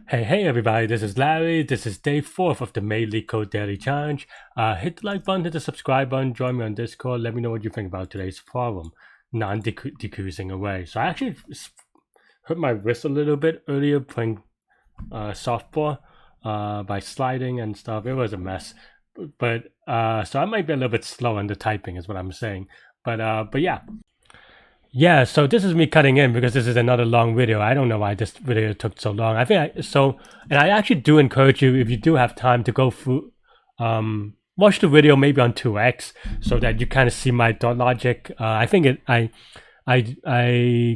Hey everybody, this is Larry. This is day 4 of the May Leetcode Daily Challenge. Hit the like button, hit the subscribe button, join me on Discord, let me know what you think about today's problem, non-decreasing away. So I actually hurt my wrist a little bit earlier playing softball by sliding and stuff. It was a mess. But so I might be a little bit slow on the typing is what I'm saying. But yeah. Yeah, so this is me cutting in because this is another long video. I don't know why this video took so long. And I actually do encourage you, if you do have time, to go through, watch the video maybe on 2x so that you kind of see my thought logic. I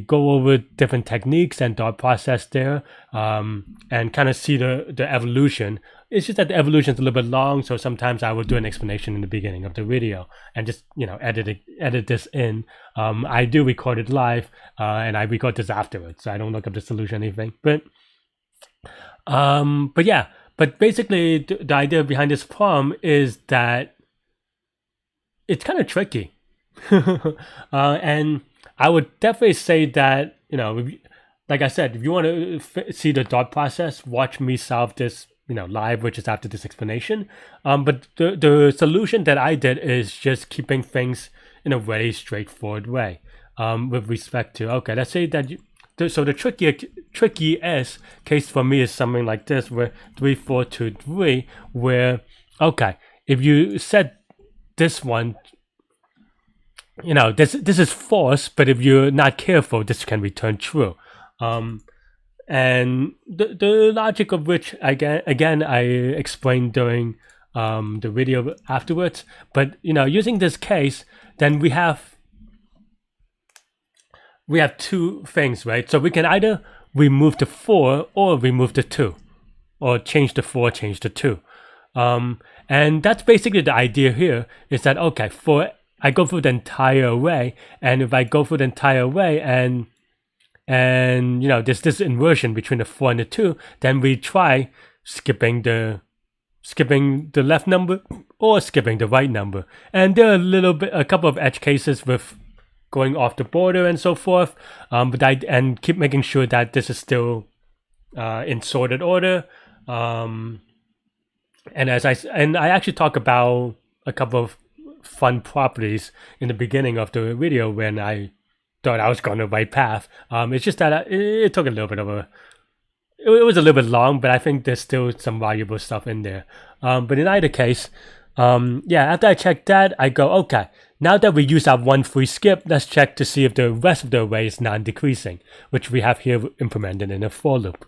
go over different techniques and thought process there, and kind of see the evolution. It's just that the evolution is a little bit long, so sometimes I will do an explanation in the beginning of the video and just edit this in. I do record it live, and I record this afterwards, so I don't look up the solution or anything. But yeah. But basically, the idea behind this problem is that it's kind of tricky, and I would definitely say that, like I said, if you want to see the thought process, watch me solve this, live, which is after this explanation. But the solution that I did is just keeping things in a very straightforward way. With respect to, okay, let's say that so the trickiest case for me is something like this, where 3, 4, 2, 3, where, okay, if you set this one, this is false, but if you're not careful, this can return true. And the logic of which again I explained during the video afterwards. But using this case, then we have two things, right? So we can either remove the 4 or remove the 2, or change the 4, change the 2. And that's basically the idea here, is that, okay, I go through the entire array, and if I go through the entire array and there's this inversion between the 4 and the 2, then we try skipping the left number or skipping the right number. And there are a couple of edge cases with going off the border and so forth, and keep making sure that this is still in sorted order. And I actually talk about a couple of fun properties in the beginning of the video when I thought I was going the right path. It's just that it took a little bit of it was a little bit long, but I think there's still some valuable stuff in there. But in either case, after I check that, I go, okay, now that we use our 1 free skip, let's check to see if the rest of the array is non-decreasing, which we have here implemented in a for loop.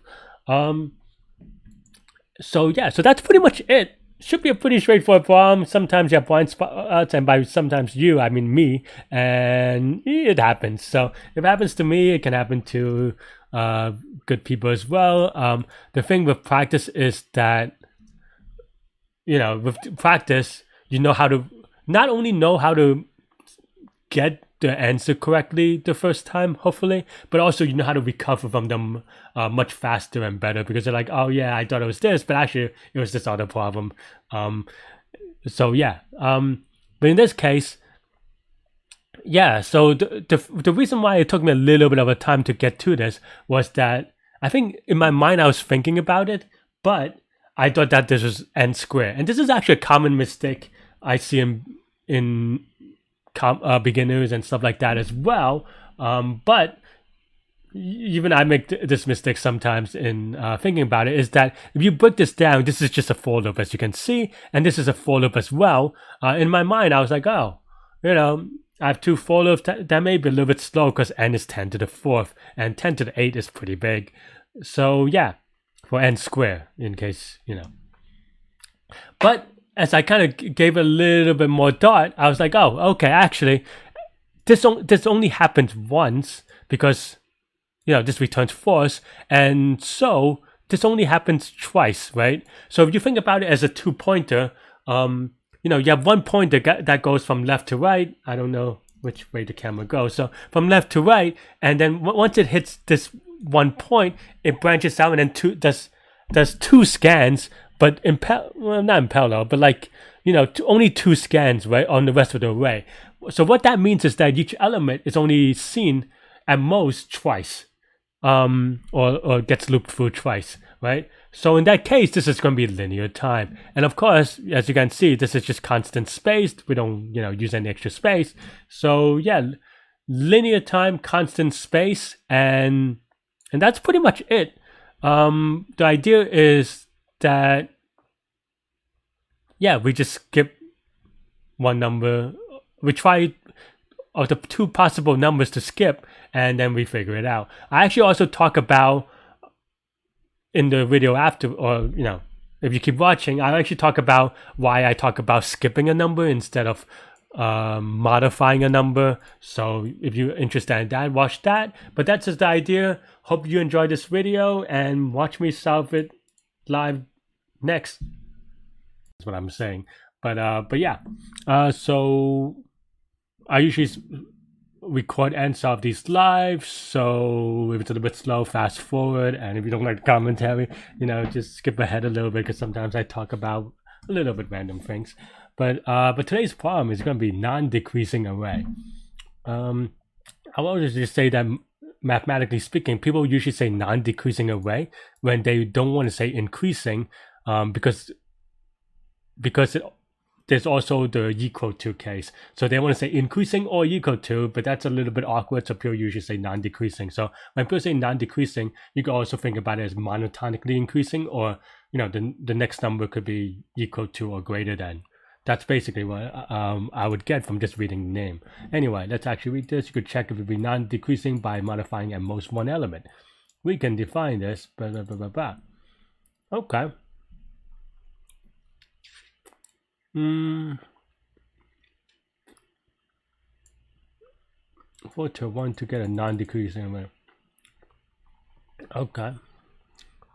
So that's pretty much it. Should be a pretty straightforward problem. Sometimes you have blind spots, and by sometimes I mean me, and it happens. So if it happens to me, it can happen to good people as well. The thing with practice is that, with practice, you know how to not only know how to get the answer correctly the first time, hopefully, but also you know how to recover from them much faster and better, because they're like, oh yeah, I thought it was this, but actually it was this other problem. But in this case, so the reason why it took me a little bit of a time to get to this was that I think in my mind I was thinking about it, but I thought that this was n squared, and this is actually a common mistake I see in beginners and stuff like that as well. But even I make this mistake sometimes in thinking about it, is that if you break this down, this is just a for loop, as you can see, and this is a for loop as well. In my mind, I was like, oh, I have 2 for loops. That may be a little bit slow because n is 10 to the 4th, and 10 to the 8th is pretty big. So yeah, for n squared, in case, But as I kind of gave a little bit more thought, I was like, oh, okay, actually, this only happens once, because, this returns false, and so this only happens twice, right? So if you think about it as a 2-pointer, you have 1 pointer that goes from left to right. I don't know which way the camera goes. So from left to right, and then once it hits this 1 point, it branches out and then does 2 scans, but not in parallel, but like, only 2 scans, right, on the rest of the array. So what that means is that each element is only seen at most twice. or gets looped through twice, right? So in that case, this is going to be linear time. And of course, as you can see, this is just constant space. We don't, use any extra space. So yeah, linear time, constant space, and that's pretty much it. The idea is that, yeah, we just skip one number. We try of the two possible numbers to skip, and then we figure it out. I actually also talk about in the video after, or if you keep watching, I actually talk about why I talk about skipping a number instead of modifying a number. So if you're interested in that, watch that. But that's just the idea. Hope you enjoyed this video and watch me solve it live next. That's what I'm saying. But yeah. So I usually record and solve these live, so if it's a little bit slow, fast forward, and if you don't like the commentary, just skip ahead a little bit, because sometimes I talk about a little bit random things. But today's problem is going to be non-decreasing array. I will just say that mathematically speaking, people usually say non-decreasing array when they don't want to say increasing, because there's also the equal to case. So they want to say increasing or equal to, but that's a little bit awkward. So people usually say non-decreasing. So when people say non-decreasing, you can also think about it as monotonically increasing, or the next number could be equal to or greater than. That's basically what I would get from just reading the name. Anyway, let's actually read this. You could check if it would be non-decreasing by modifying at most one element. We can define this. Okay. 4 to 1 to get a non-decreasing array. Okay.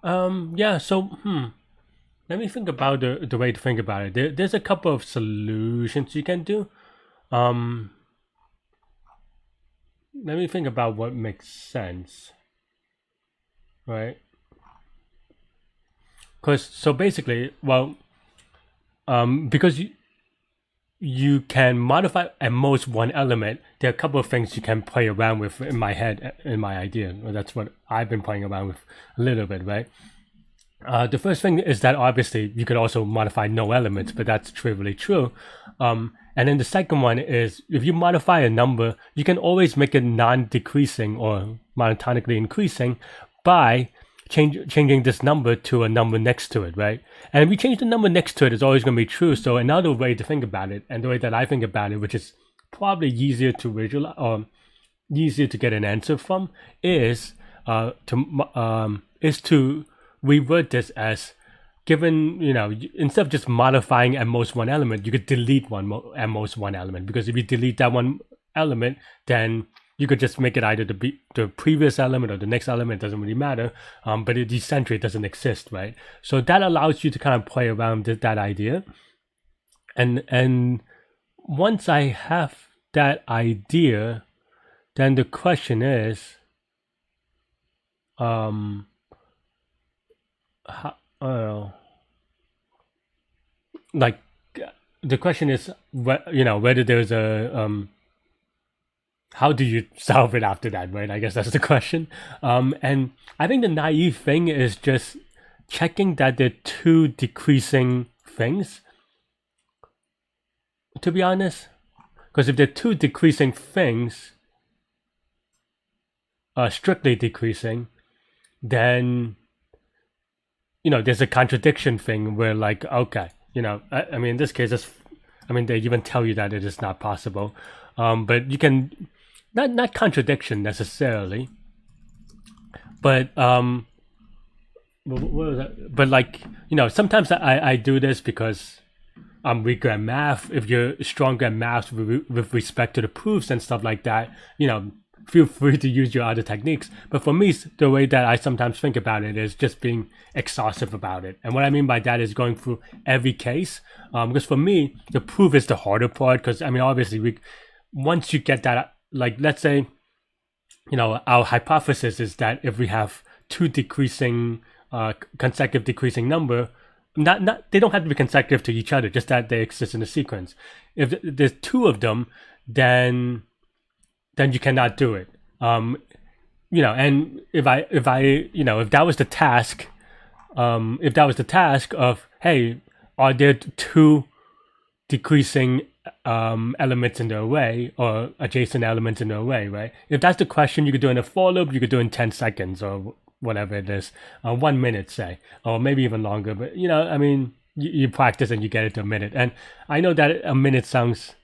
Yeah, so let me think about the way to think about it. There's a couple of solutions you can do. Let me think about what makes sense. Right? So basically, well, because you can modify at most one element, there are a couple of things you can play around with in my head, in my idea. Well, that's what I've been playing around with a little bit, right? The first thing is that obviously you could also modify no elements, but that's trivially true. And then the second one is, if you modify a number, you can always make it non-decreasing or monotonically increasing by changing this number to a number next to it, right? And if you change the number next to it, it's always going to be true. So another way to think about it, and the way that I think about it, which is probably easier to visualize or easier to get an answer from, is to revert this as, given, instead of just modifying at most one element, you could delete at most one element, because if you delete that one element, then you could just make it either the previous element or the next element. It doesn't really matter, but essentially it doesn't exist, right? So that allows you to kind of play around with that idea. And once I have that idea, then the question is, the question is, whether there's a how do you solve it after that, right? I guess that's the question. And I think the naive thing is just checking that they're two decreasing things, to be honest. Because if they're two decreasing things, strictly decreasing, then, there's a contradiction thing where, like, okay, I mean, in this case, they even tell you that it is not possible. But you can, not contradiction necessarily, but what was that? But like, sometimes I do this because I'm weaker at math. If you're stronger at math with respect to the proofs and stuff like that, feel free to use your other techniques. But for me, the way that I sometimes think about it is just being exhaustive about it. And what I mean by that is going through every case. Because for me, the proof is the harder part. Because obviously, once you get that, like, let's say, our hypothesis is that if we have two decreasing, consecutive decreasing number, not they don't have to be consecutive to each other, just that they exist in a sequence. If there's two of them, then you cannot do it. and if that was the task, of, hey, are there two decreasing elements in the array or adjacent elements in the array, right? If that's the question, you could do in a for loop, you could do in 10 seconds or whatever it is, 1 minute, say, or maybe even longer. But you practice and you get it to a minute. And I know that a minute sounds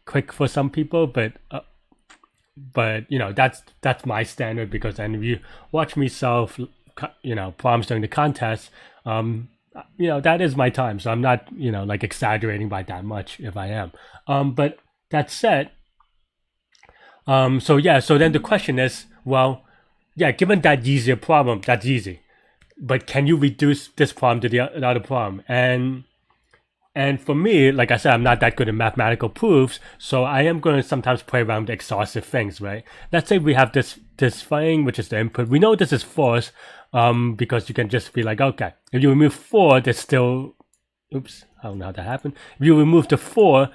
quick for some people, but that's my standard, because then if you watch me solve problems during the contest, that is my time. So I'm not like exaggerating by that much if I am. But that said, so then the question is, well, given that easier problem, that's easy, but can you reduce this problem to the other problem? And for me, like I said, I'm not that good at mathematical proofs, so I am going to sometimes play around with exhaustive things, right? Let's say we have this thing, which is the input. We know this is false, because you can just be like, okay, if you remove 4, there's still, oops, I don't know how that happened. If you remove the 4,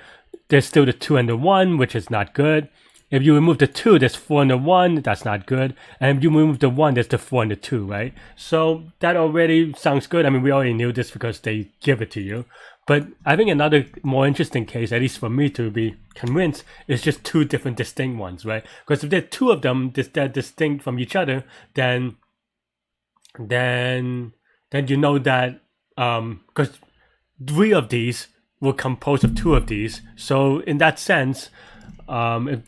there's still the 2 and the 1, which is not good. If you remove the 2, there's 4 and the 1, that's not good. And if you remove the 1, there's the 4 and the 2, right? So that already sounds good. I mean, we already knew this because they give it to you. But I think another more interesting case, at least for me to be convinced, is just 2 different distinct ones, right? Because if there are 2 of them that distinct from each other, then you know that, because 3 of these will compose of 2 of these. So in that sense, 2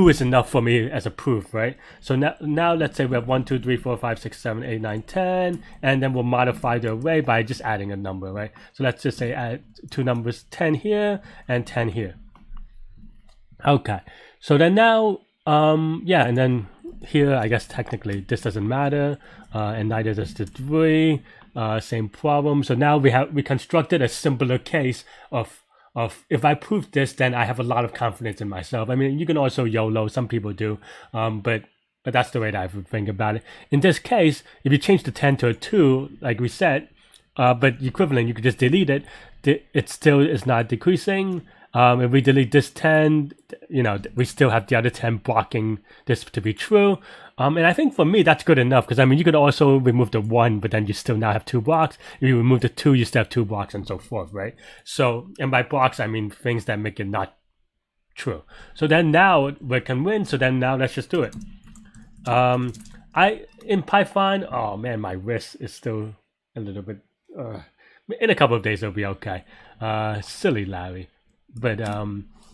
is enough for me as a proof, right? So now let's say we have 1, 2, 3, 4, 5, 6, 7, 8, 9, 10, and then we'll modify the array by just adding a number, right? So let's just say add 2 numbers, 10 here and 10 here. Okay, so then now, and then here, I guess technically this doesn't matter, and neither does the 3, same problem. So now we constructed a simpler case of if I prove this, then I have a lot of confidence in myself. I mean, you can also YOLO, some people do, but that's the way that I would think about it. In this case, if you change the 10 to a 2, like we said, but equivalent, you could just delete it. It still is not decreasing. If we delete this 10, we still have the other 10 blocking this to be true. And I think for me, that's good enough, because I mean, you could also remove the 1, but then you still now have 2 blocks. If you remove the 2, you still have 2 blocks and so forth, right? So, and by blocks, I mean things that make it not true. So then now we're convinced, so then now let's just do it. In Python, oh man, my wrist is still a little bit, in a couple of days it'll be okay. Silly Larry. But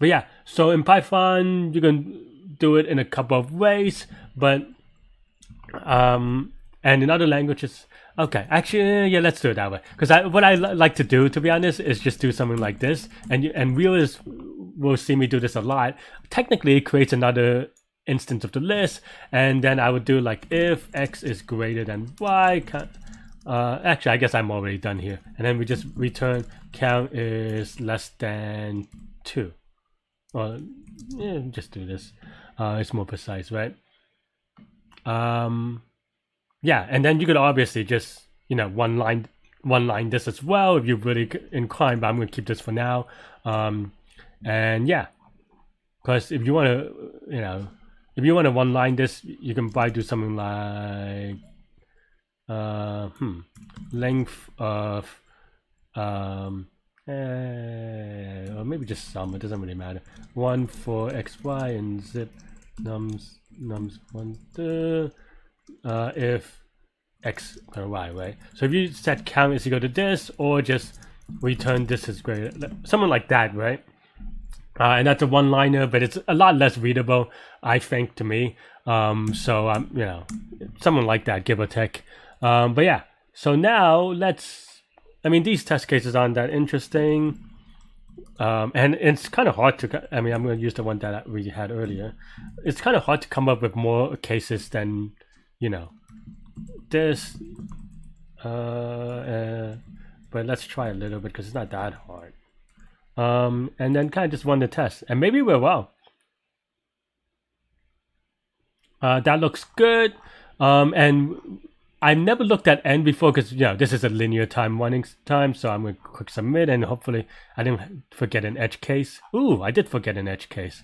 yeah, so in Python, you can do it in a couple of ways, but and in other languages, okay, actually, yeah, let's do it that way. Because what I like to do, to be honest, is just do something like this, and viewers will see me do this a lot. Technically, it creates another instance of the list, and then I would do like if x is greater than y. Actually, I guess I'm already done here, and then we just return count is less than 2. Well, yeah, just do this. It's more precise, right? Yeah, and then you could obviously just one line this as well if you're really inclined, but I'm going to keep this for now. And yeah, because if you want to one line this, you can probably do something like length of or maybe just sum, it doesn't really matter. 1 for xy and zip nums 1 if x or y, right? So if you set count is equal to this, or just return this is greater, something like that, right? And that's a one-liner, but it's a lot less readable, I think, to me. So something like that, give or take. But yeah, so now these test cases aren't that interesting. And it's kind of hard to, I'm going to use the one that we had earlier. It's kind of hard to come up with more cases than, this. But let's try a little bit because it's not that hard. And then kind of just run the test. And maybe we're well. That looks good. And I've never looked at n before because this is a linear time running time, so I'm going to click submit and hopefully I didn't forget an edge case. Ooh, I did forget an edge case.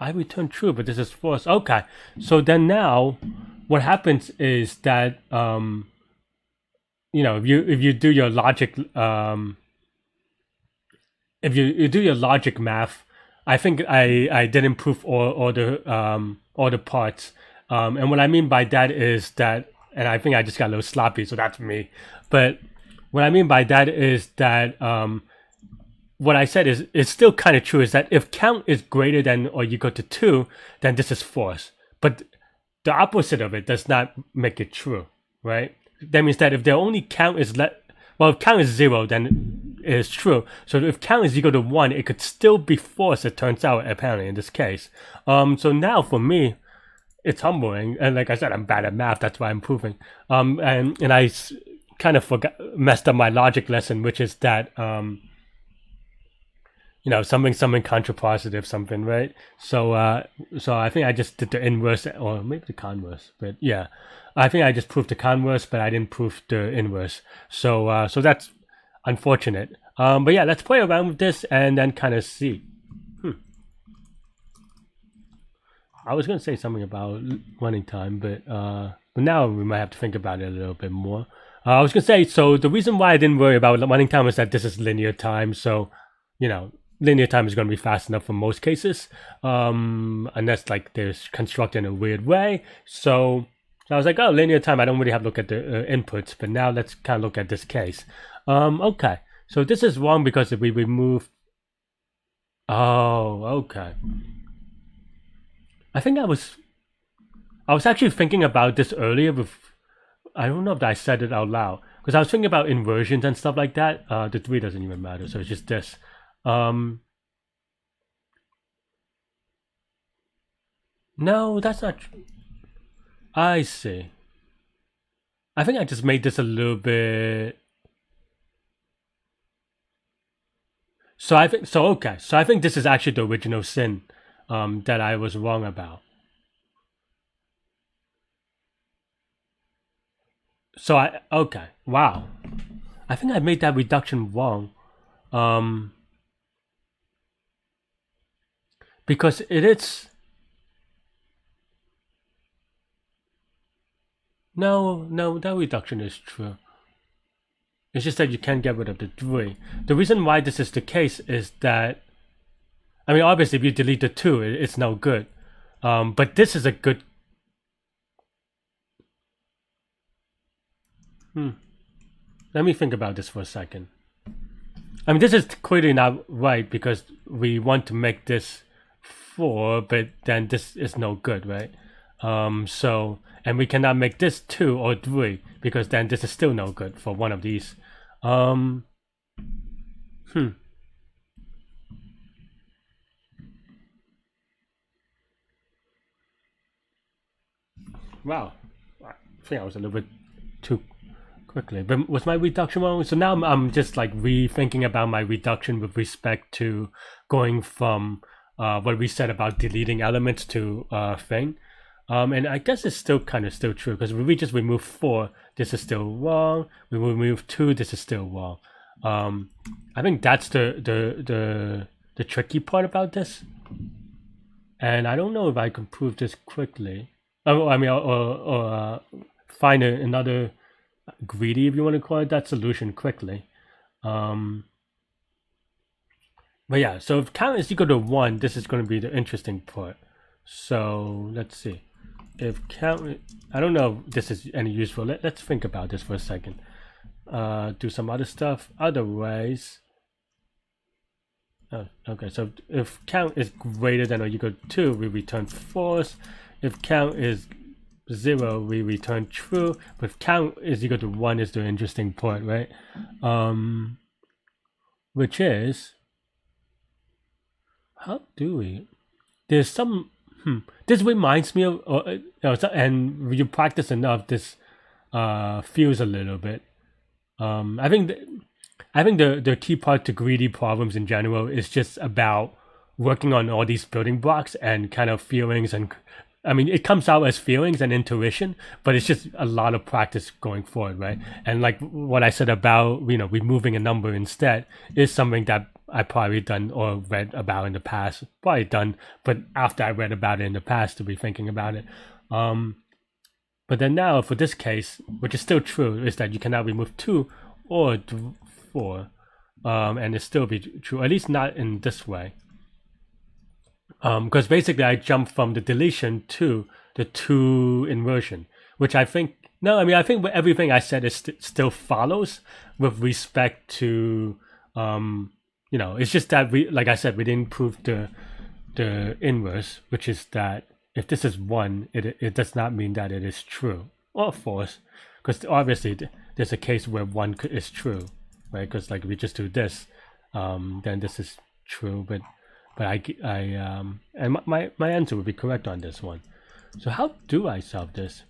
I return true, but this is false. Okay, so then now, what happens is that if you do your logic if you do your logic math, I think I didn't prove all the parts. And what I mean by that is that, and I think I just got a little sloppy, so that's me. But what I mean by that is that what I said is it's still kind of true. Is that if count is greater than or equal to 2, then this is false. But the opposite of it does not make it true, right? That means that if the only count is if count is 0, then it is true. So if count is equal to 1, it could still be false, it turns out, apparently, in this case. So now, for me, it's humbling. And like I said, I'm bad at math. That's why I'm proving. And I kind of messed up my logic lesson, which is that, something contrapositive, something, right? So I think I just did the inverse, or maybe the converse. But yeah, I think I just proved the converse, but I didn't prove the inverse. So that's unfortunate. But yeah, let's play around with this and then kind of see. I was gonna say something about running time, but now we might have to think about it a little bit more. I was gonna say, so the reason why I didn't worry about running time is that this is linear time, so linear time is going to be fast enough for most cases, unless like there's constructed in a weird way. So I was like, oh, linear time, I don't really have to look at the inputs, but now let's kind of look at this case. Okay, so this is wrong because if we remove, okay. I think I was actually thinking about this earlier with, I don't know if I said it out loud, because I was thinking about inversions and stuff like that. The 3 doesn't even matter, so it's just this. No, that's not true. I see. I think I just made this a little bit. So I think okay. So I think this is actually the original sin that I was wrong about. So okay. Wow. I think I made that reduction wrong. Because it is. No, that reduction is true. It's just that you can't get rid of the 3. The reason why this is the case is that, I mean, obviously if you delete the 2, it's no good. But this is a good. Let me think about this for a second. I mean, this is clearly not right because we want to make this 4, but then this is no good, right? And we cannot make this 2 or 3 because then this is still no good for one of these. Wow, I think I was a little bit too quickly, but was my reduction wrong? So now I'm just like rethinking about my reduction with respect to going from what we said about deleting elements to thing. And I guess it's still kind of true because if we just remove 4, this is still wrong. We remove 2, this is still wrong. I think that's the tricky part about this. And I don't know if I can prove this quickly. I mean, or find another greedy, if you want to call it that, solution quickly. But yeah, so if count is equal to 1, this is going to be the interesting part. So let's see. If count, I don't know if this is any useful. Let's think about this for a second. Do some other stuff. Otherwise, okay. So if count is greater than or equal to 2, we return false. If count is 0, we return true. But if count is equal to 1 is the interesting part, right? Which is, how do we? There's some. This reminds me of, and you practice enough, this feels a little bit. I think the key part to greedy problems in general is just about working on all these building blocks and kind of feelings, and I mean it comes out as feelings and intuition, but it's just a lot of practice going forward, right? And like what I said about removing a number instead is something that I probably done or read about in the past, probably done, but after I read about it in the past to be thinking about it. But then now for this case, which is still true, is that you cannot remove 2 or 4, and it still be true, at least not in this way. Because basically I jumped from the deletion to the 2 inversion, which I think, no, I mean, I think everything I said is still follows with respect to, you know, it's just that we, like I said, we didn't prove the inverse, which is that if this is 1, it does not mean that it is true or false, because obviously there's a case where 1 is true, right? Because like if we just do this, then this is true, but and my answer would be correct on this one. So how do I solve this?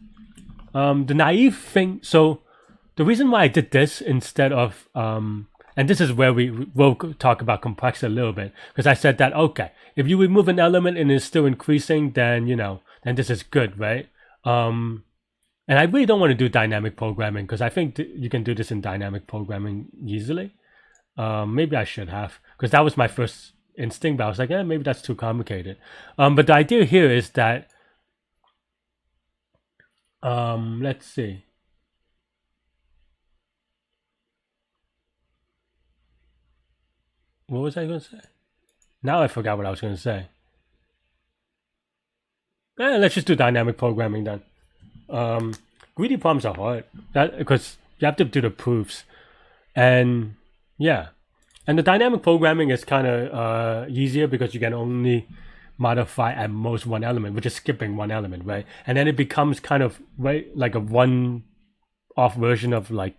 The naive thing. So the reason why I did this instead of and this is where we will talk about complexity a little bit, because I said that, okay, if you remove an element and it's still increasing, then, you know, then this is good, right? And I really don't want to do dynamic programming, because I think you can do this in dynamic programming easily. Maybe I should have, because that was my first instinct, but I was like, maybe that's too complicated. But the idea here is that, let's see. What was I going to say? Now I forgot what I was going to say. Let's just do dynamic programming then. Greedy problems are hard, because you have to do the proofs, and yeah, and the dynamic programming is kind of easier because you can only modify at most 1 element, which is skipping 1 element, right? And then it becomes kind of like a one-off version of like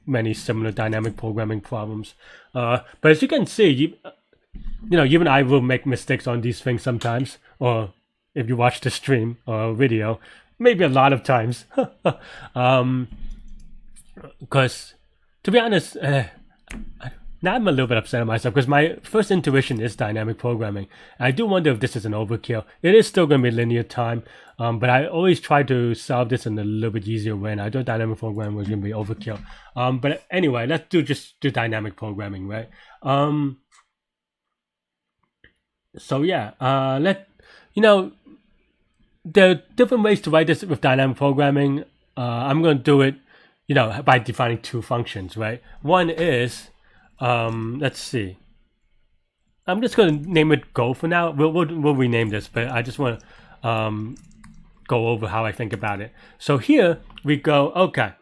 many similar dynamic programming problems. But as you can see, you know, even I will make mistakes on these things sometimes, or if you watch the stream or video, maybe a lot of times. Because to be honest, now I'm a little bit upset at myself, because my first intuition is dynamic programming. I do wonder if this is an overkill. It is still going to be linear time, but I always try to solve this in a little bit easier way, and I thought dynamic programming was going to be overkill. But anyway, let's just do dynamic programming, right? So yeah, you know, there are different ways to write this with dynamic programming. I'm going to do it, you know, by defining 2 functions, right? One is, let's see. I'm just going to name it Go for now. We'll rename this, but I just want to go over how I think about it. So here we go, okay,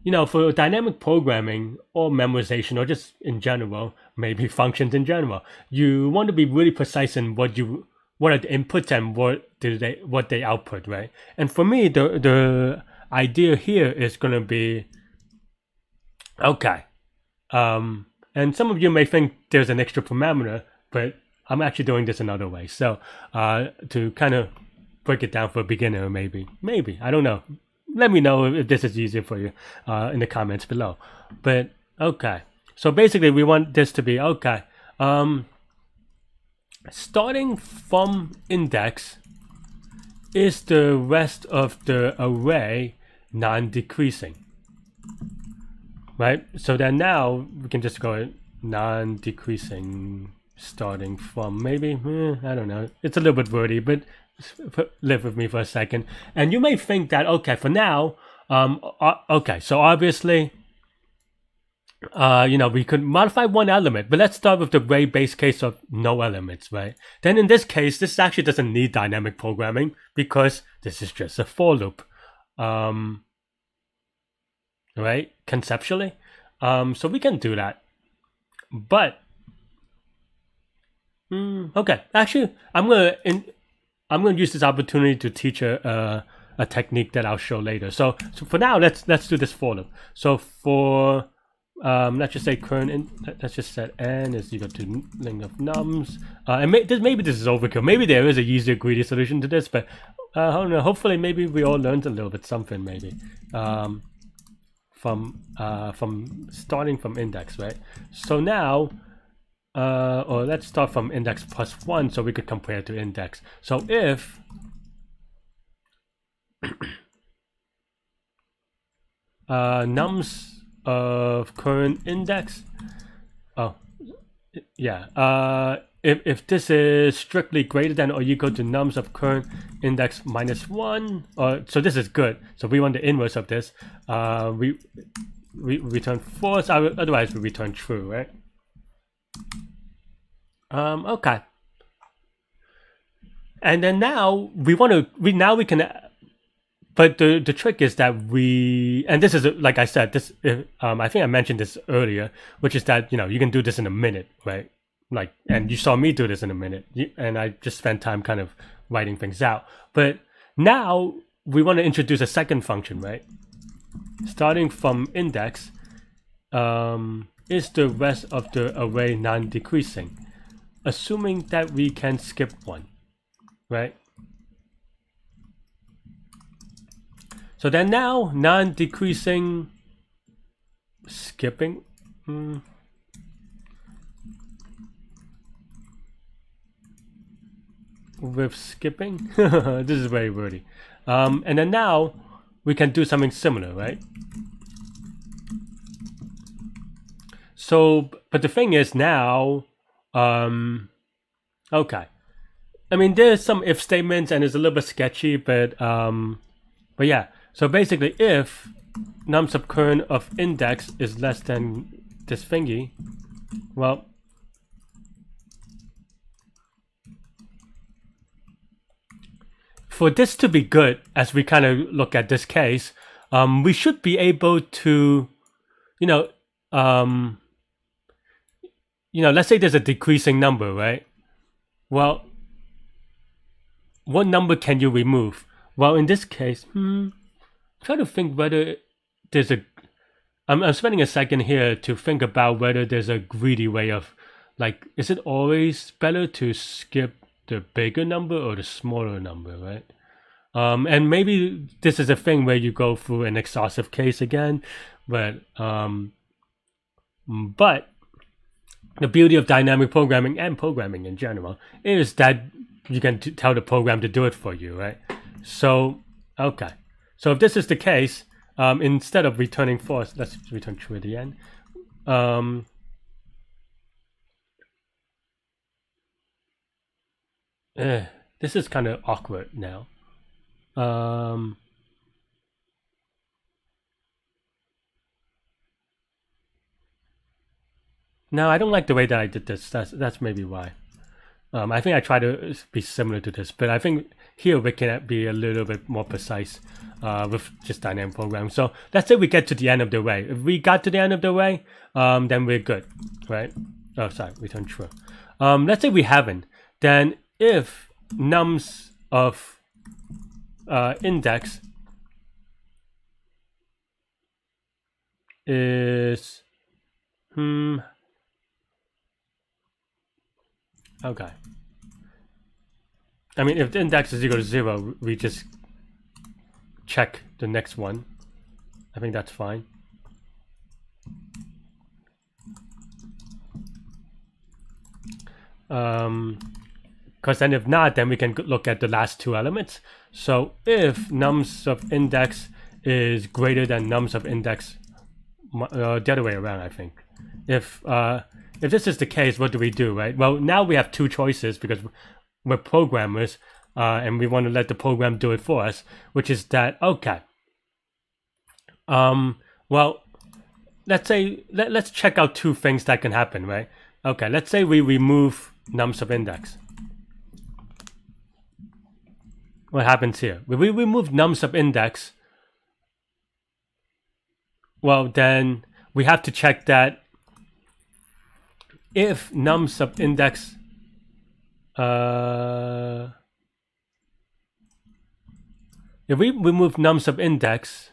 you know, for dynamic programming or memorization, or just in general, maybe functions in general, you want to be really precise in what are the inputs and what they output, right? And for me, the idea here is going to be, okay, and some of you may think there's an extra parameter, but I'm actually doing this another way. So to kind of break it down for a beginner, maybe, I don't know. Let me know if this is easier for you in the comments below. But okay, so basically we want this to be, okay, starting from index is the rest of the array non-decreasing, right? So then now we can just go non-decreasing starting from, maybe, I don't know, it's a little bit wordy, but live with me for a second. And you may think that, okay, for now, okay, so obviously, you know, we could modify 1 element, but let's start with the very base case of no elements, right? Then in this case, this actually doesn't need dynamic programming, because this is just a for loop, right? Conceptually, so we can do that. But okay, actually, I'm gonna use this opportunity to teach a technique that I'll show later. So for now, let's do this for loop. So for let's just say current, let's just set n is equal to length of nums. And maybe this is overkill. Maybe there is a easier, greedy solution to this, but I don't know. Hopefully, maybe we all learned a little bit something. Maybe from starting from index, right? So now, or let's start from index plus 1, so we could compare to index. So if nums of current index, yeah, if this is strictly greater than or equal to nums of current index minus 1, or so this is good. So we want the inverse of this. We return false, otherwise we return true, right? Okay. And then now we can. But the trick is that and this is like I said, this I think I mentioned this earlier, which is that you can do this in a minute, right? Like, and you saw me do this in a minute, and I just spent time kind of writing things out. But now we want to introduce a second function, right? Starting from index, is the rest of the array non-decreasing, assuming that we can skip one, right? So then now non-decreasing skipping. With skipping, this is very wordy. And then now we can do something similar, right? So, but the thing is now, okay. I mean, there's some if statements and it's a little bit sketchy, but yeah. So basically, if num sub current of index is less than this thingy, well, for this to be good, as we kind of look at this case, we should be able to, let's say there's a decreasing number, right? Well, what number can you remove? Well, in this case, try to think whether there's I'm spending a second here to think about whether there's a greedy way of, like, is it always better to skip the bigger number or the smaller number, right? And maybe this is a thing where you go through an exhaustive case again, but the beauty of dynamic programming and programming in general is that you can tell the program to do it for you, right? So, okay. So if this is the case, instead of returning false, let's return true at the end. This is kind of awkward now. No, I don't like the way that I did this. That's maybe why. I think I try to be similar to this, but I think here we can be a little bit more precise with just dynamic programming. So let's say we get to the end of the array. If we got to the end of the array, then we're good, right? Oh, sorry, return true. Let's say we haven't. Then if nums of index is okay. I mean, if the index is equal to 0, we just check the next one. I think that's fine. Because then if not, then we can look at the last two elements. So if nums of index is greater than nums of index, the other way around, I think. If this is the case, what do we do, right? Well, now we have two choices because we're programmers and we want to let the program do it for us, which is that, okay. Well, let's say, let's check out two things that can happen, right? Okay, let's say we remove nums of index. What happens here? When we remove nums of index, well, then we have to check that if num sub index if we remove num sub index,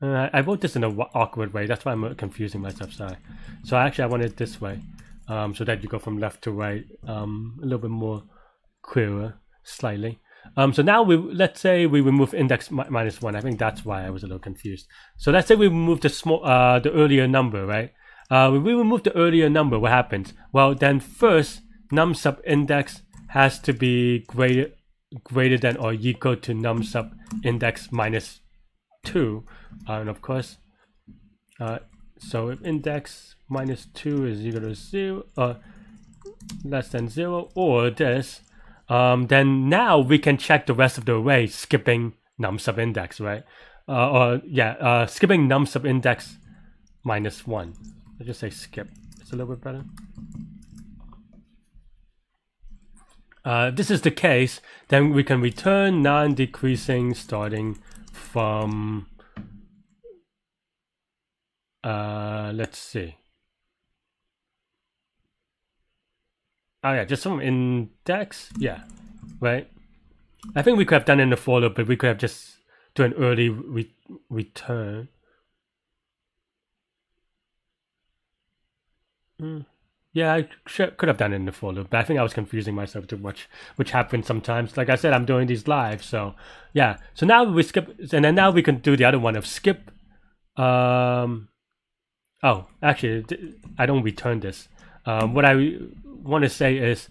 I wrote this in an awkward way. That's why I'm confusing myself. Sorry. So actually, I want it this way, so that you go from left to right, a little bit more clearer, slightly. So now let's say we remove index minus 1. I think that's why I was a little confused. So let's say we remove the earlier number, right? When we remove the earlier number, what happens? Well, then first num sub index has to be greater than or equal to num sub index minus 2, and of course, So if index -2 is equal to 0, less than 0, or this, then now we can check the rest of the array skipping num sub index, right? Skipping num sub index -1. Let's just say skip. It's a little bit better. If this is the case, then we can return non-decreasing starting from, let's see. Oh yeah, just some index, yeah, right? I think we could have done it in the for loop, but we could have just done an early return. Yeah, I could have done it in the for loop, but I think I was confusing myself too much, which happens sometimes. Like I said, I'm doing these live, so yeah. So now we skip, and then now we can do the other one of skip. Oh, actually, I don't return this. What I want to say is,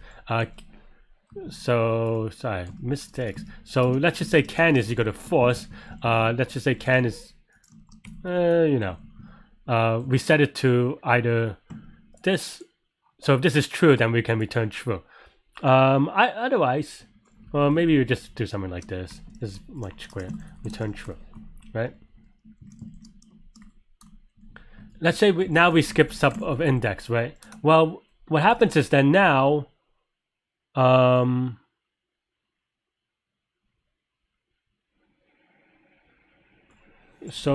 so sorry, mistakes. So let's just say can is equal to false. Let's just say can is, we set it to either this. So if this is true, then we can return true. Otherwise, well, maybe we just do something like this. This is much clearer. Return true, right? Let's say now we skip sub of index, right? Well, what happens is then now, so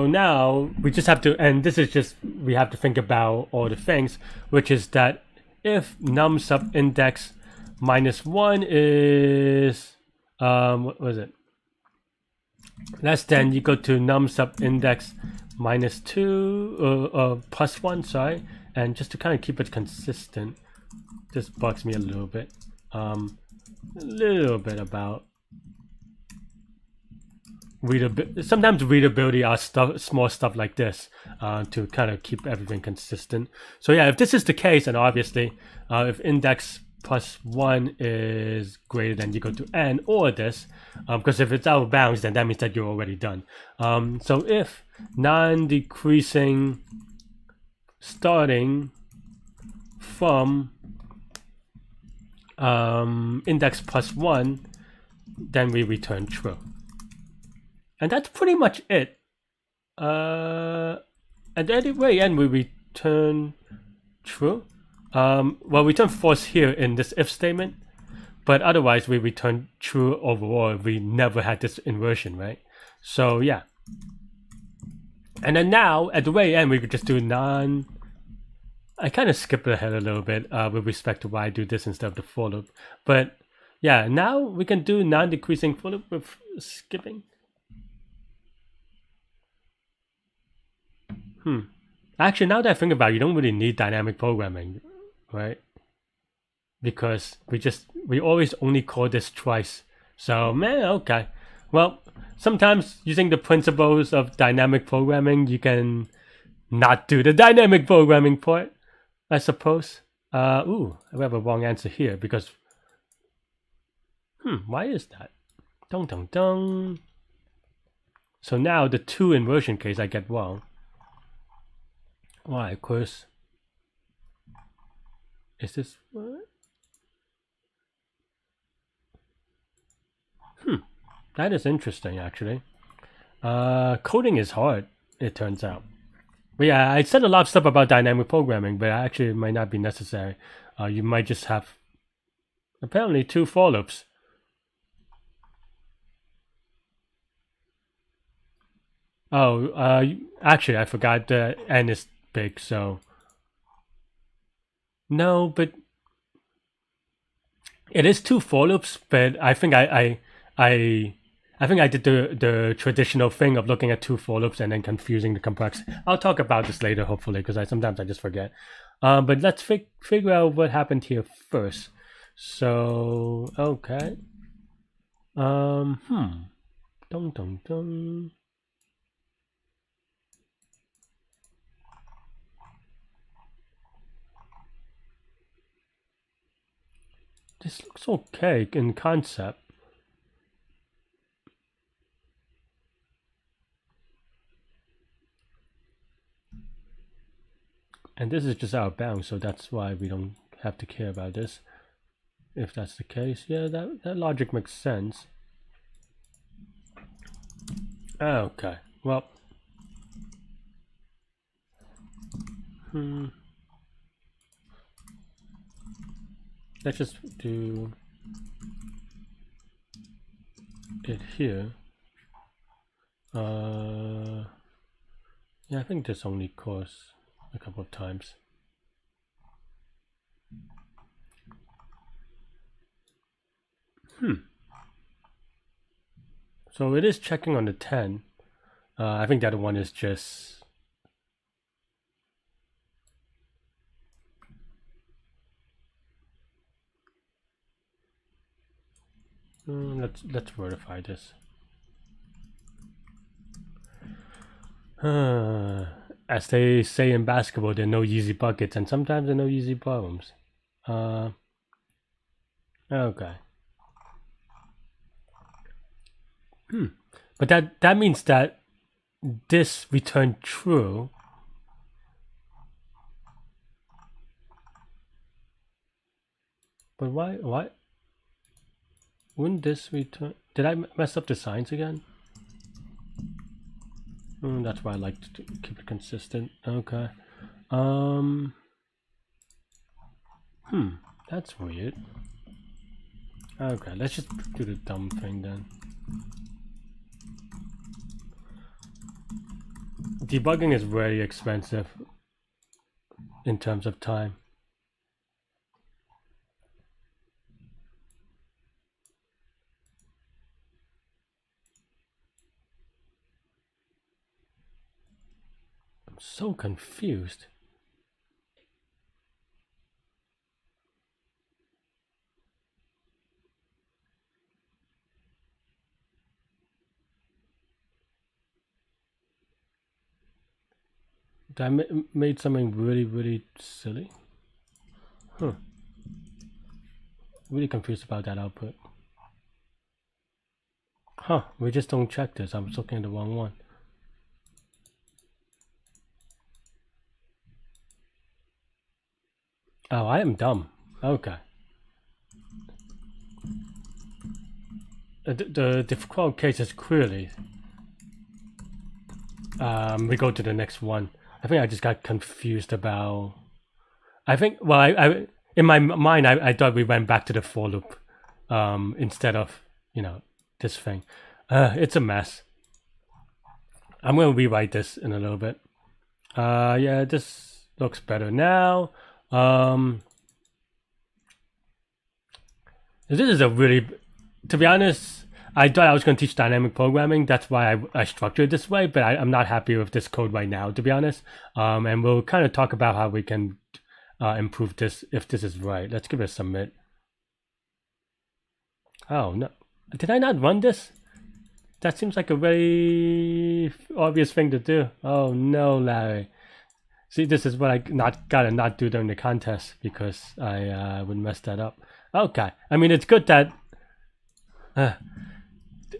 now we just have to, and this is just, we have to think about all the things, which is that if num sub index -1 is, what was it? Less than equal to num sub index -2, +1, sorry. And just to kind of keep it consistent, this bugs me a little bit. About readability. Sometimes readability are small stuff like this, to kind of keep everything consistent. So yeah, if this is the case, and obviously, if index +1 is greater than equal to n, or this, because if it's out of bounds, then that means that you're already done. So if non-decreasing starting from index +1, then we return true. And that's pretty much it. At the very end, we return true. Well, we return false here in this if statement, but otherwise we return true overall. We never had this inversion, right? So yeah. And then now at the very end, we could just do non. I kind of skipped ahead a little bit with respect to why I do this instead of the for loop. But yeah, now we can do non-decreasing for loop with skipping. Actually, now that I think about it, you don't really need dynamic programming, right? Because we always only call this twice. So, man, okay. Well, sometimes using the principles of dynamic programming, you can not do the dynamic programming part, I suppose. Ooh, we have a wrong answer here because, why is that? Dun dun dun. So now the 2 inversion case I get wrong. Why, of course. Is this what? That is interesting, actually. Coding is hard, it turns out. But yeah, I said a lot of stuff about dynamic programming, but actually it might not be necessary. You might just have, apparently, 2 for loops. Oh, actually, I forgot the n is big, so no, but it is 2 for loops. But I think I think I did the traditional thing of looking at 2 for loops and then confusing the complex. I'll talk about this later, hopefully, because sometimes I just forget. But let's figure out what happened here first. So okay. Dun dun dun. This looks okay in concept. And this is just out of bounds, so that's why we don't have to care about this. If that's the case, yeah, that logic makes sense. Okay, well, let's just do it here. Yeah, I think this only costs a couple of times. So it is checking on the 10. I think the other one is just let's verify this. As they say in basketball, there are no easy buckets, and sometimes there are no easy problems. Okay. But that means that this returned true. But why wouldn't this return? Did I mess up the signs again? That's why I like to keep it consistent. Okay. That's weird. Okay, let's just do the dumb thing then. Debugging is very expensive in terms of time. I'm so confused. I made something really silly. Really confused about that output. We just don't check this. I'm looking at the wrong one. Oh, I am dumb. Okay. The difficult case is clearly. We go to the next one. I think I just got confused about. I think, well, I in my mind, I thought we went back to the for loop instead of, this thing. It's a mess. I'm going to rewrite this in a little bit. Yeah, this looks better now. This is a really, to be honest, I thought I was going to teach dynamic programming. That's why I structured it this way, but I'm not happy with this code right now, to be honest. And we'll kind of talk about how we can improve this if this is right. Let's give it a submit. Oh, no. Did I not run this? That seems like a very obvious thing to do. Oh, no, Larry. See, this is what I gotta not do during the contest because I would mess that up. Okay. I mean, it's good that...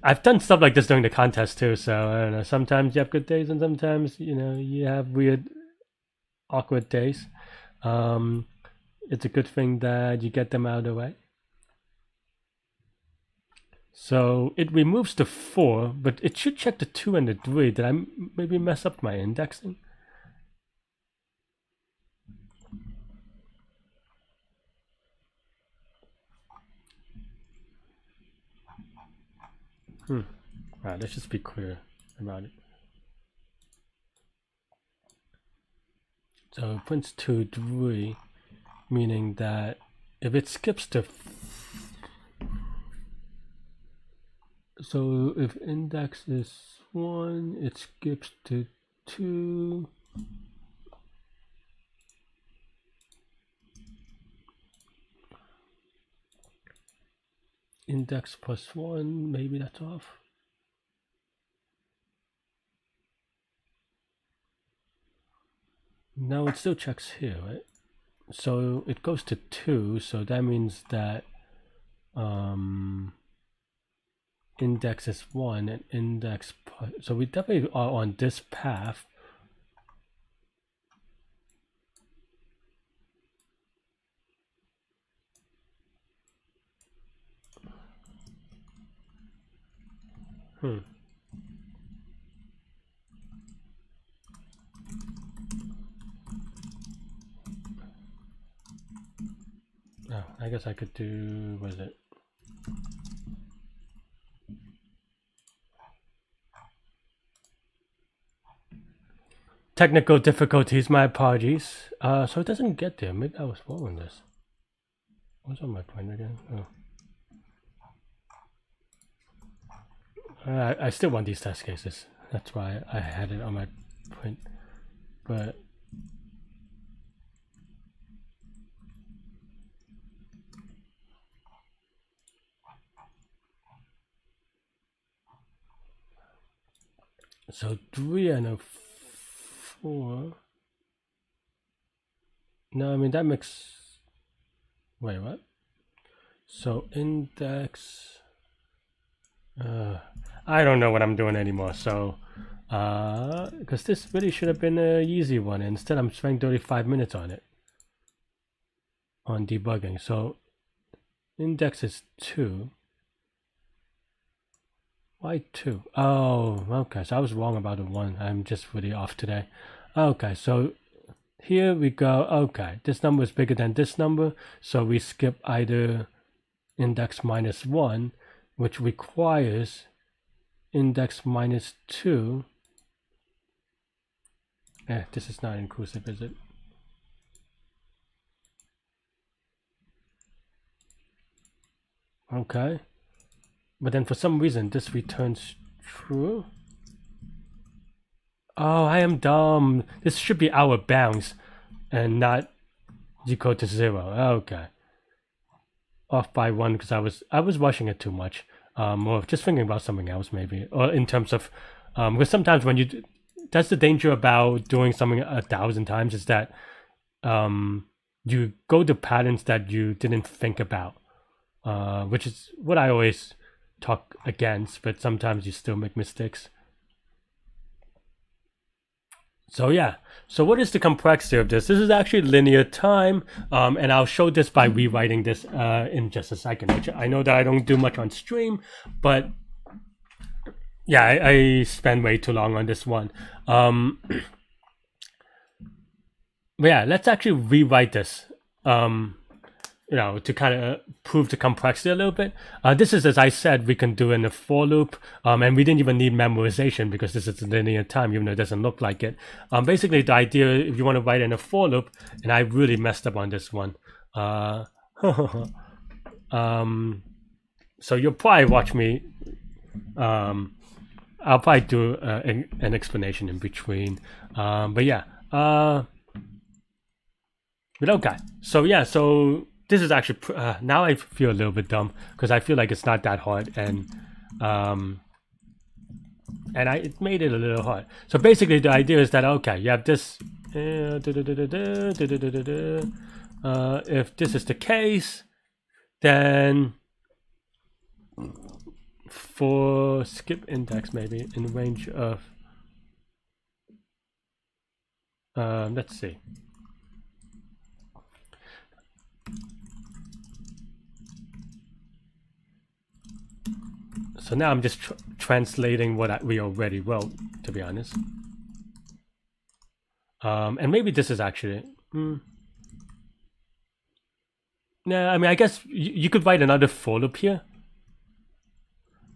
I've done stuff like this during the contest too, so I don't know. Sometimes you have good days and sometimes, you have weird, awkward days. It's a good thing that you get them out of the way. So it removes the 4, but it should check the 2 and the 3. Did I maybe mess up my indexing? Alright, let's just be clear about it. So it prints 2, 3, meaning that if it skips the... So if index is 1, it skips to 2. Index plus 1, maybe that's off. No, it still checks here, right? So it goes to 2, so that means that index is 1 and index plus, so we definitely are on this path. Oh, I guess I could do, what is it? Technical difficulties, my apologies. So it doesn't get there. Maybe I was wrong on this. What's on my point again? Oh. I still want these test cases. That's why I had it on my point. But so 3 and a 4. No, I mean that makes. Wait, what? So index. I don't know what I'm doing anymore. So, because this really should have been an easy one. Instead, I'm spending 35 minutes on it. On debugging. So, index is 2. Why 2? Oh, okay. So I was wrong about the 1. I'm just really off today. Okay, so here we go. Okay, this number is bigger than this number. So we skip either index -1, which requires index -2. This is not inclusive, is it? Okay. But then for some reason, this returns true. Oh, I am dumb. This should be our bounds and not equal to 0. Okay. Off by 1 because I was rushing it too much. Or just thinking about something else maybe. Or in terms of, because sometimes when you, that's the danger about doing something 1,000 times is that you go to patterns that you didn't think about. Which is what I always talk against, but sometimes you still make mistakes. So yeah, so what is the complexity of this? This is actually linear time, and I'll show this by rewriting this in just a second, which I know that I don't do much on stream, but yeah, I spend way too long on this one. But yeah, let's actually rewrite this. You know, to kind of prove the complexity a little bit. This is, as I said, we can do in a for loop, and we didn't even need memorization because this is linear time, even though it doesn't look like it. Basically, the idea, if you want to write in a for loop, and I really messed up on this one. So you'll probably watch me. I'll probably do an explanation in between. But yeah. But okay. So yeah, so this is actually now I feel a little bit dumb because I feel like it's not that hard, and it made it a little hard. So basically, the idea is that okay, you have this. If this is the case, then for skip index maybe in range of let's see. So now I'm just translating what we already wrote, to be honest. And maybe this is actually... Yeah, I mean, I guess you could write another for loop here.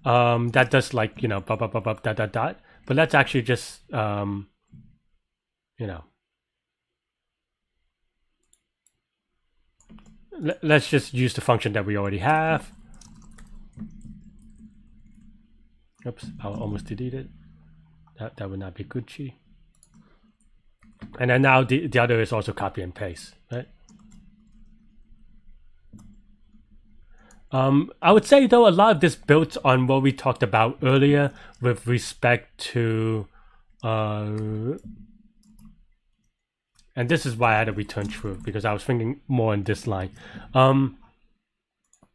That does like, you know, dot, dot, dot. But let's actually just, you know... Let's just use the function that we already have. Oops, I almost deleted. That would not be Gucci. And then now the other is also copy and paste, right? I would say though a lot of this built on what we talked about earlier with respect to and this is why I had to return true, because I was thinking more in this line. Yeah,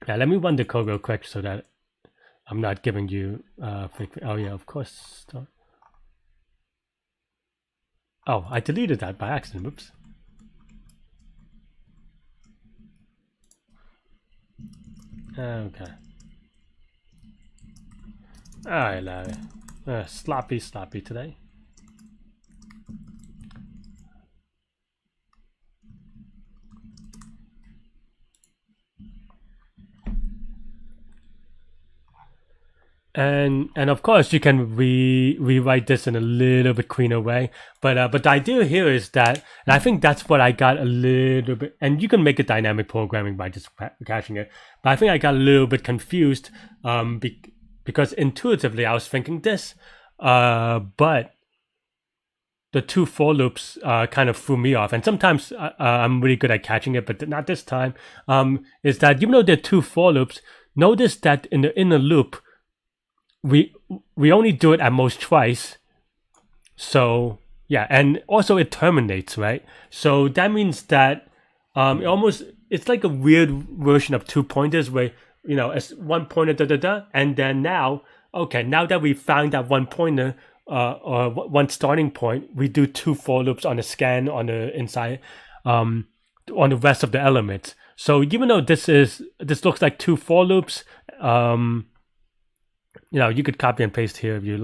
let me run the code real quick so that I'm not giving you oh yeah, of course. Oh, I deleted that by accident. Whoops. Okay. Alright, Larry. Sloppy today. And of course you can rewrite this in a little bit cleaner way, but the idea here is that, and I think that's what I got a little bit, and you can make it dynamic programming by just caching it, but I think I got a little bit confused because intuitively I was thinking this, but the two for loops kind of threw me off, and sometimes I'm really good at catching it, but not this time. Is that even though there are two for loops, notice that in the inner loop we only do it at most twice. So yeah, and also it terminates, right? So that means that it's like a weird version of two pointers where, you know, it's one pointer and then now that we found that one pointer or one starting point, we do two for loops on the scan on the inside on the rest of the elements. So even though this looks like two for loops, you know, you could copy and paste here if you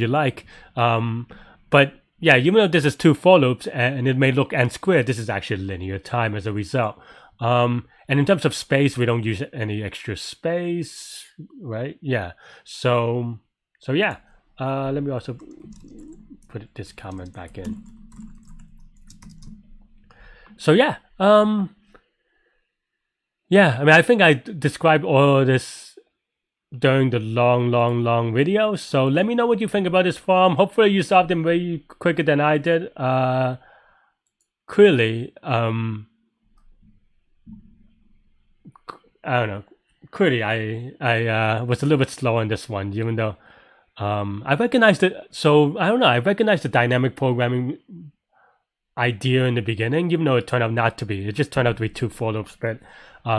like. But yeah, even though this is two for loops and it may look n squared, this is actually linear time as a result. And in terms of space, we don't use any extra space, right? Yeah. So yeah. Let me also put this comment back in. So yeah. Yeah. I mean, I think I described all of this during the long video, so let me know what you think about this problem. Hopefully you solved them way quicker than I did. Clearly I don't know, clearly I was a little bit slow on this one, even though I recognized it. So I don't know, I recognized the dynamic programming idea in the beginning, even though it turned out not to be. It just turned out to be two for loops, but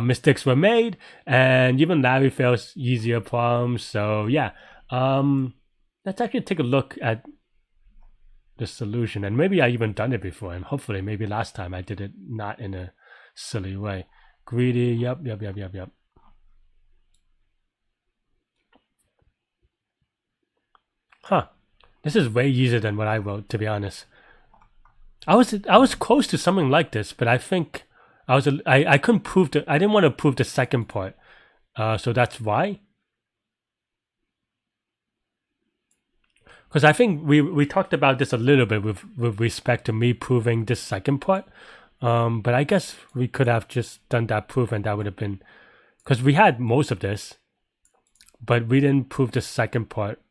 mistakes were made, and even Larry fails easier problems. So yeah, let's actually take a look at the solution. And maybe I even done it before, and hopefully maybe last time I did it not in a silly way. Greedy, yep. Huh, this is way easier than what I wrote, to be honest. I was close to something like this, but I think I couldn't prove I didn't want to prove the second part, so that's why. Because I think we talked about this a little bit with respect to me proving this second part, but I guess we could have just done that proof, and that would have been, because we had most of this, but we didn't prove the second part.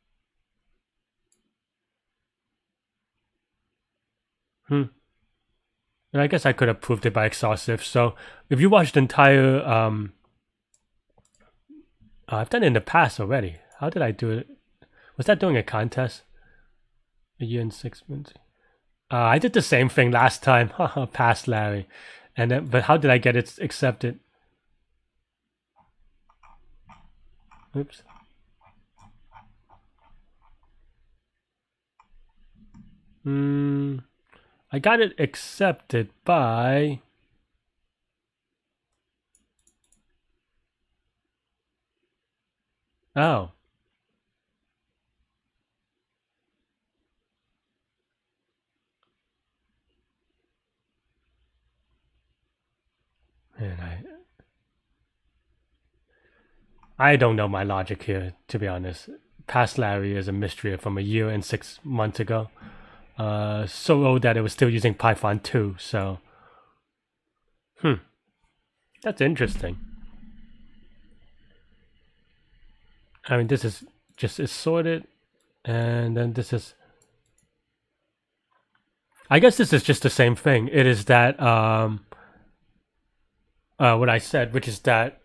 And I guess I could have proved it by exhaustive. So if you watched the entire, I've done it in the past already. How did I do it? Was that doing a contest? A year and 6 months. I did the same thing last time. Past Larry, and then, but how did I get it accepted? Oops. I got it accepted by oh. And I don't know my logic here, to be honest. Past Larry is a mystery from a year and 6 months ago. So old that it was still using Python 2, so that's interesting. I mean, this is just is sorted, and then this is, I guess this is just the same thing. It is that what I said, which is that,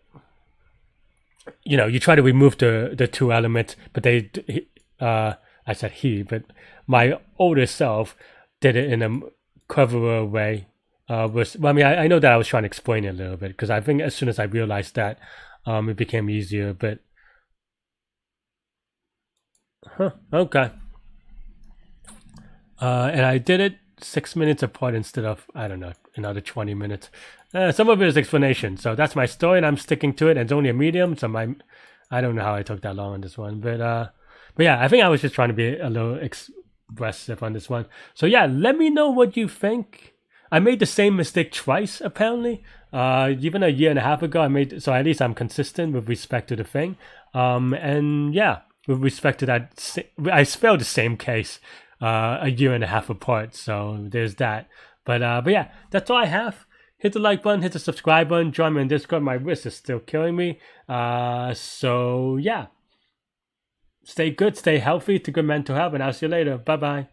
you know, you try to remove the two elements, but I said he, but my older self did it in a cleverer way. Well, I mean, I know that I was trying to explain it a little bit, because I think as soon as I realized that, it became easier. But okay. And I did it 6 minutes apart instead of, I don't know, another 20 minutes. Some of it is explanation, so that's my story, and I'm sticking to it. And it's only a medium, so I don't know how I took that long on this one, but But yeah, I think I was just trying to be a little expressive on this one. So yeah, let me know what you think. I made the same mistake twice apparently. Even a year and a half ago, so at least I'm consistent with respect to the thing. And yeah, with respect to that, I spelled the same case a year and a half apart. So there's that. But yeah, that's all I have. Hit the like button, hit the subscribe button, join me on Discord. My wrist is still killing me. So yeah. Stay good, stay healthy, to good mental health, and I'll see you later. Bye bye.